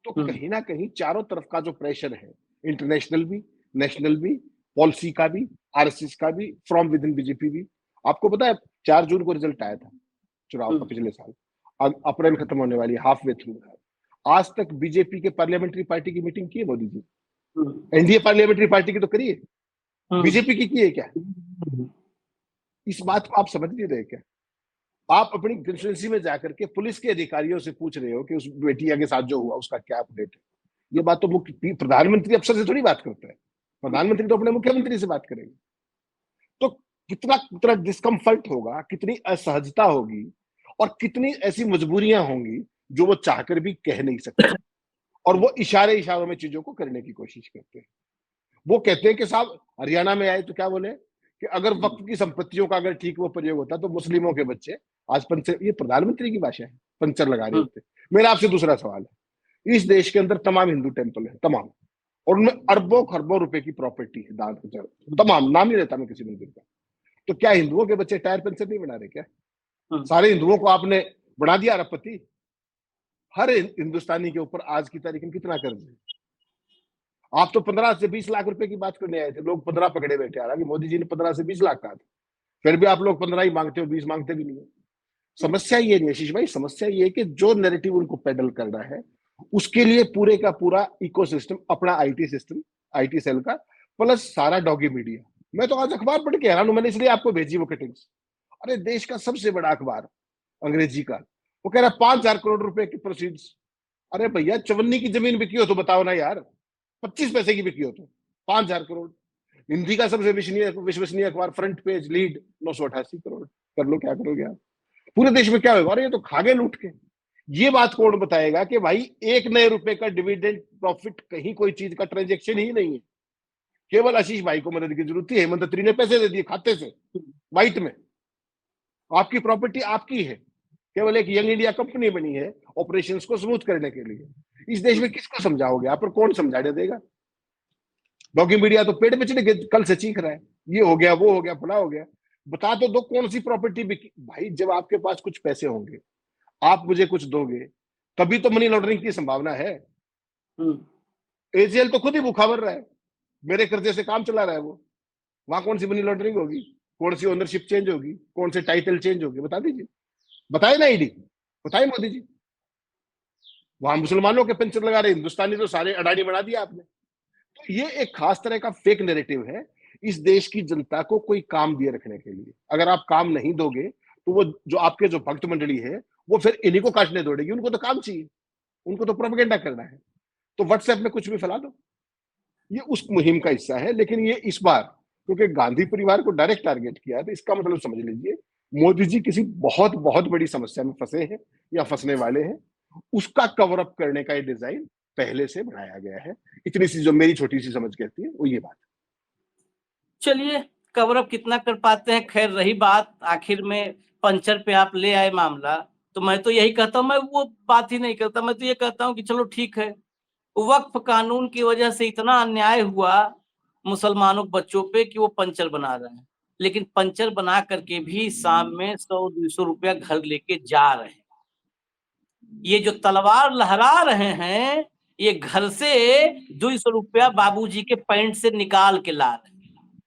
तो कहीं ना कहीं चारों तरफ का जो प्रेशर है, इंटरनेशनल भी, नेशनल भी, पॉलिसी का भी, आरएसएस का भी, फ्रॉम विद इन बीजेपी भी। आपको पता है 4 जून को रिजल्ट आया था चुनाव का पिछले साल, अप्रैल खत्म होने वाली, हाफ वे थ्रू। आज तक बीजेपी के पार्लियामेंट्री पार्टी की मीटिंग की है Modi ji? NDA parliamentary party की तो करिए, बीजेपी की है क्या? इस बात को आप समझ नहीं रहे क्या? आप अपनी कंस्टिट्यूंसी में जाकर के पुलिस के अधिकारियों से पूछ रहे हो कि उस बेटिया के साथ जो हुआ उसका क्या अपडेट है। ये बात तो प्रधानमंत्री अफसर से थोड़ी बात करता है, प्रधानमंत्री तो अपने मुख्यमंत्री से बात करेंगे। तो कितना डिस्कम्फर्ट होगा, कितनी असहजता होगी, और कितनी ऐसी मजबूरियां होंगी जो वो चाहकर भी कह नहीं सकते, और वो इशारों में चीजों को करने की कोशिश करते हैं। वो कहते हैं कि साहब हरियाणा में आए तो क्या बोले कि अगर वक्त की संपत्तियों का अगर ठीक वो प्रयोग होता तो मुस्लिमों के बच्चे आज पंचर, ये प्रधानमंत्री की भाषा है, पंचर लगा रहे होते। मेरा आपसे दूसरा सवाल है, इस देश के अंदर तमाम हिंदू टेम्पल है, तमाम, और उनमें अरबों खरबों रुपए की प्रॉपर्टी है, दान तमाम, नाम नहीं लेता मैं किसी मंदिर का। तो क्या हिंदुओं के बच्चे टायर पंचर नहीं बना रहे क्या? सारे हिंदुओं को आपने बना दिया अरबपति। हर हिंदुस्तानी के ऊपर आज की तारीख में कितना कर्ज है? आप तो 15 से 20 लाख रुपए की बात करने आए थे, लोग 15 पकड़े बैठे, हालांकि मोदी जी ने 15 से 20 लाख कहा था, फिर भी आप लोग 15 ही मांगते हो, 20 मांगते भी नहीं हो। समस्या ये नहीं आशीष भाई, समस्या ये है कि जो नैरेटिव उनको पेडल करना है उसके लिए पूरे का पूरा इकोसिस्टम, अपना आईटी सिस्टम, आईटी सेल का, प्लस सारा डॉगी मीडिया। मैं तो आज अखबार पढ़ के हैरान हूं, मैंने इसलिए आपको भेजी वो कटिंग्स। अरे देश का सबसे बड़ा अखबार अंग्रेजी का, वो कह रहा है 5,000 करोड़ रुपए की प्रोसीड्स। अरे भैया चवन्नी की जमीन बिकी हो तो बताओ ना यार, 25 पैसे की बिकी हो तो 5,000 करोड़। हिंदी का सबसे विश्वसनीय अखबार, फ्रंट पेज लीड 988 करोड़। कर लो क्या करोगे आप, पूरे देश में क्या होगा? अरे ये तो खा गए लूट के। ये बात कौन बताएगा कि भाई 1 नए रुपए का डिविडेंड प्रॉफिट कहीं कोई चीज का ट्रांजेक्शन ही नहीं है। केवल आशीष भाई को मदद की जरूरत थी, हेमंत ने पैसे दे दिए खाते से वाइट में। आपकी प्रॉपर्टी आपकी है, केवल एक यंग इंडिया कंपनी बनी है ऑपरेशंस को स्मूथ करने के लिए। इस देश में किसको समझाओगे आप, और कौन समझाने देगा? डॉगी मीडिया तो पेट में चढ़ के कल से चीख रहा है, ये हो गया, वो हो गया, फला हो गया। बता तो दो कौन सी प्रॉपर्टी बिकी भाई। जब आपके पास कुछ पैसे होंगे, आप मुझे कुछ दोगे, तभी तो मनी लॉन्ड्रिंग की संभावना है। एजीएल तो खुद ही भूखा मर रहा है, मेरे कर्जे से काम चला रहा है वो। वहां कौन सी मनी लॉन्ड्रिंग होगी, कौन सी ओनरशिप चेंज होगी, कौन से टाइटल चेंज होगी, बता दीजिए, बताए ना ईडी, बताए मोदी जी। वहां मुसलमानों के पेंशन लगा रहे, हिंदुस्तानी तो सारे अडानी बना दिया आपने। तो ये एक खास तरह का फेक नैरेटिव है इस देश की जनता को कोई काम दिए रखने के लिए। अगर आप काम नहीं दोगे तो वो जो आपके जो भक्त मंडली है वो फिर इन्हीं को काटने दौड़ेगी। उनको तो काम चाहिए, उनको तो प्रोपेगेंडा करना है, तो व्हाट्सएप में कुछ भी फैला दो। ये उस मुहिम का हिस्सा है। लेकिन ये इस बार क्योंकि गांधी परिवार को डायरेक्ट टारगेट किया है, तो इसका मतलब समझ लीजिए मोदी जी किसी बहुत बहुत बड़ी समस्या में फंसे हैं या फंसने वाले हैं। उसका कवर अप करने का ये डिजाइन पहले से बनाया गया है। इतनी सी जो मेरी छोटी सी समझ कहती है वो ये बात। चलिए, कवर अप कितना कर पाते हैं, खैर रही बात। आखिर में पंचर पे आप ले आए मामला, तो मैं तो यही कहता हूं, मैं वो बात ही नहीं करता। मैं तो ये कहता हूं कि चलो ठीक है, वक्फ कानून की वजह से इतना अन्याय हुआ मुसलमानों के बच्चों पे कि वो पंचर बना रहे हैं, लेकिन पंचर बना करके भी शाम में 100-200 रुपया घर लेके जा रहे हैं। ये जो तलवार लहरा रहे हैं, ये घर से 200 रुपया बाबूजी के पैंट से निकाल के ला रहे हैं,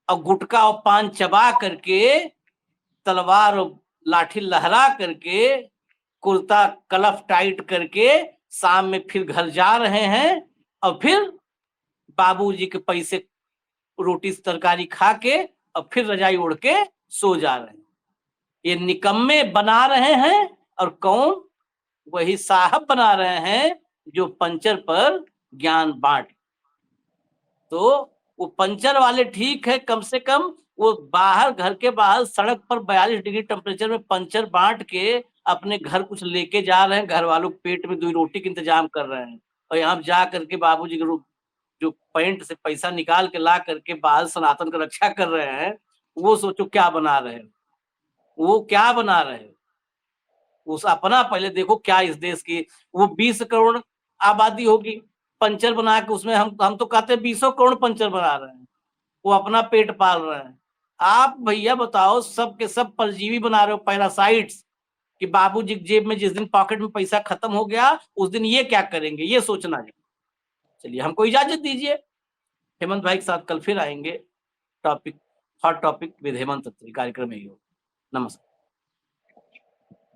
और गुटखा और पान चबा करके, तलवार और लाठी लहरा करके, कुर्ता कलफ टाइट करके शाम में फिर घर जा रहे हैं, और फिर बाबूजी के पैसे रोटी तरकारी खा के और फिर रजाई ओढ़ के सो जा रहे हैं। ये निकम्मे बना रहे हैं, और कौन? वही साहब बना रहे हैं जो पंचर पर ज्ञान बांट। तो वो पंचर वाले ठीक है, कम से कम वो बाहर, घर के बाहर सड़क पर 42 डिग्री टेम्परेचर में पंचर बांट के अपने घर कुछ लेके जा रहे हैं, घर वालों के पेट में 2 रोटी का इंतजाम कर रहे हैं। और यहाँ जा करके बाबूजी के जो पैंट से पैसा निकाल के ला करके बाहर सनातन का रक्षा कर रहे हैं, वो सोचो क्या बना रहे हैं, वो क्या बना रहे हैं। उस अपना पहले देखो क्या इस देश की, वो 20 करोड़ आबादी होगी, पंचर बना के उसमें हम तो कहते हैं 20 करोड़ पंचर बना रहे हैं, वो अपना पेट पाल रहे हैं। आप भैया बताओ, सब के सब परजीवी बना रहे हो, पैरासाइट्स, कि बाबूजी की जेब में जिस दिन पॉकेट में पैसा खत्म हो गया उस दिन ये क्या करेंगे, ये सोचना है। चलिए, हमको इजाजत दीजिए, हेमंत भाई के साथ कल फिर आएंगे। Topic hot topic with Hemant Atri कार्यक्रम में ही हो। नमस्कार।